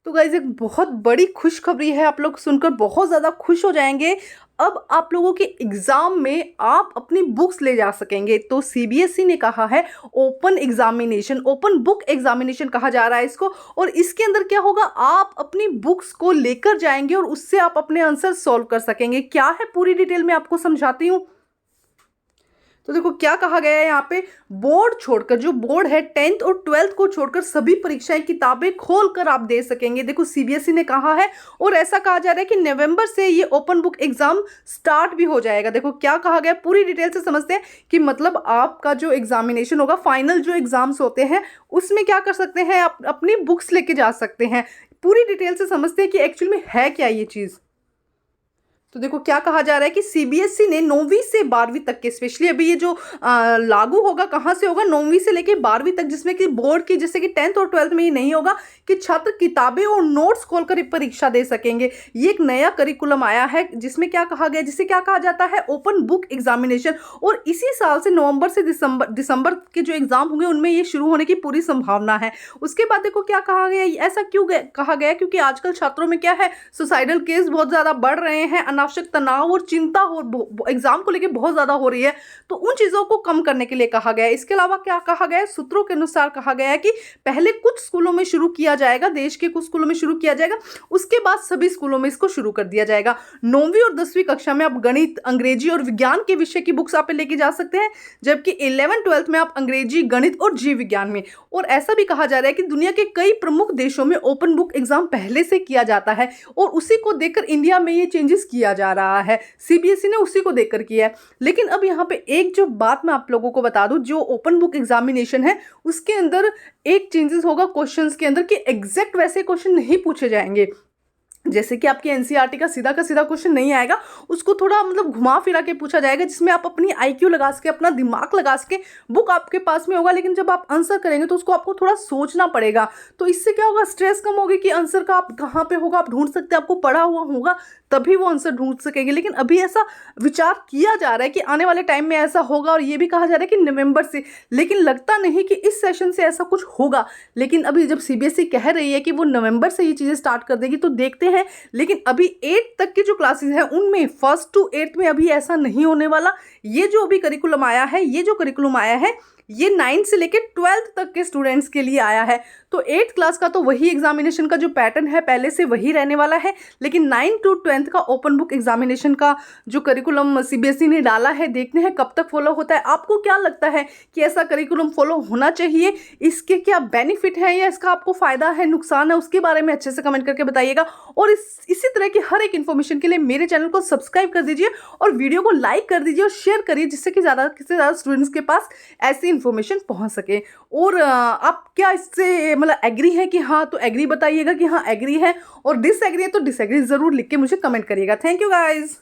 तो गाइज एक बहुत बड़ी खुशखबरी है, आप लोग सुनकर बहुत ज़्यादा खुश हो जाएंगे। अब आप लोगों के एग्ज़ाम में आप अपनी बुक्स ले जा सकेंगे। तो सीबीएसई ने कहा है open examination, open book examination कहा जा रहा है इसको। और इसके अंदर क्या होगा, आप अपनी बुक्स को लेकर जाएंगे और उससे आप अपने आंसर सॉल्व कर सकेंगे। क्या है पूरी डिटेल में आपको समझाती हूँ। तो देखो क्या कहा गया है यहाँ पे, बोर्ड छोड़कर, जो बोर्ड है 10th और 12th को छोड़कर सभी परीक्षाएं किताबें खोलकर आप दे सकेंगे। देखो सीबीएसई ने कहा है और ऐसा कहा जा रहा है कि नवंबर से ये ओपन बुक एग्जाम स्टार्ट भी हो जाएगा। देखो क्या कहा गया, पूरी डिटेल से समझते हैं कि मतलब आपका जो एग्जामिनेशन होगा, फाइनल जो एग्जाम्स होते हैं उसमें क्या कर सकते हैं, आप अपनी बुक्स लेके जा सकते हैं। पूरी डिटेल से समझते हैं कि एक्चुअल में है क्या ये चीज़। तो देखो क्या कहा जा रहा है कि सीबीएसई ने 9वीं से 12वीं तक के, स्पेशली अभी ये जो लागू होगा कहाँ से होगा, 9वीं से लेके 12वीं तक, जिसमें कि बोर्ड की जैसे कि 10th और 12th में ये नहीं होगा कि छात्र किताबें और नोट्स खोलकर परीक्षा दे सकेंगे। ये एक नया करिकुलम आया है जिसमें क्या कहा गया, जिसे क्या कहा जाता है ओपन बुक एग्जामिनेशन। और इसी साल से नवंबर से दिसंबर के जो एग्जाम होंगे उनमें ये शुरू होने की पूरी संभावना है। उसके बाद देखो क्या कहा गया, ऐसा क्यों कहा गया, क्योंकि आजकल छात्रों में क्या है, सुसाइडल केस बहुत ज़्यादा बढ़ रहे हैं, अनावश्यक तनाव और चिंता हो एग्जाम को लेकर बहुत ज्यादा हो रही है। तो उन चीजों को कम करने के लिए कहा गया है। इसके अलावा क्या कहा गया है, सूत्रों के अनुसार कहा गया है कि पहले कुछ स्कूलों में शुरू किया जाएगा, देश के कुछ स्कूलों में शुरू किया जाएगा, उसके बाद सभी स्कूलों में इसको शुरू कर दिया जाएगा। 9वीं और 10वीं कक्षा में आप गणित, अंग्रेजी और विज्ञान के विषय की बुक्स आप लेके जा सकते हैं, जबकि 11 12th में आप अंग्रेजी, गणित और जीव विज्ञान में। और ऐसा भी कहा जा रहा है कि दुनिया के कई प्रमुख देशों में ओपन बुक एग्जाम पहले से किया जाता है और उसी को देखकर इंडिया में ये चेंजेस किया जा रहा है। सीबीएसई ने उसी को देखकर किया है। लेकिन अब यहाँ पे एक जो बात मैं आप लोगों को बता दूं, जो ओपन बुक एग्जामिनेशन है उसके अंदर एक चेंजेस होगा क्वेश्चंस के अंदर, कि एग्जैक्ट वैसे क्वेश्चन नहीं पूछे जाएंगे। जैसे कि आपकी एनसीईआरटी का सीधा क्वेश्चन नहीं आएगा, उसको थोड़ा मतलब घुमा फिरा के पूछा जाएगा, जिसमें आप अपनी आईक्यू लगा सके, अपना दिमाग लगा सके। बुक आपके पास में होगा, लेकिन जब आप आंसर करेंगे तो उसको आपको थोड़ा सोचना पड़ेगा। तो इससे क्या होगा, स्ट्रेस कम होगी कि आंसर का आप कहाँ पे होगा आप ढूंढ सकते हैं, आपको पढ़ा हुआ होगा तभी वो आंसर ढूंढ सकेंगे। लेकिन अभी ऐसा विचार किया जा रहा है कि आने वाले टाइम में ऐसा होगा, और ये भी कहा जा रहा है कि नवंबर से, लेकिन लगता नहीं कि इस सेशन से ऐसा कुछ होगा। लेकिन अभी जब सीबीएसई कह रही है कि वो नवंबर से ये चीज़ें स्टार्ट कर देगी तो देखते हैं। लेकिन अभी 8 तक की जो क्लासेस हैं उनमें 1st to 8th में अभी ऐसा नहीं होने वाला। ये जो अभी करिकुलम आया है, ये 9 से लेकर 12th तक के स्टूडेंट्स के लिए आया है। तो 8th क्लास का तो वही एग्जामिनेशन का जो पैटर्न है पहले से वही रहने वाला है, लेकिन 9 to 10th का ओपन बुक एग्जामिनेशन का जो करिकुलम सीबीएसई ने डाला है, देखते हैं कब तक फॉलो होता है। आपको क्या लगता है कि ऐसा करिकुलम फॉलो होना चाहिए, इसके क्या बेनिफिट है या इसका आपको फ़ायदा है, नुकसान है, उसके बारे में अच्छे से कमेंट करके बताइएगा। और इसी तरह की हर एक इन्फॉर्मेशन के लिए मेरे चैनल को सब्सक्राइब कर दीजिए और वीडियो को लाइक कर दीजिए और शेयर करिए, जिससे कि ज़्यादा से ज़्यादा स्टूडेंट्स के पास ऐसी इन्फॉर्मेशन पहुंच सके। और आप क्या इससे मतलब एग्री है कि हाँ, तो एग्री बताइएगा कि हाँ एग्री है, और डिसएग्री है तो डिसएग्री ज़रूर लिख के मुझे कमेंट करिएगा। Thank you guys.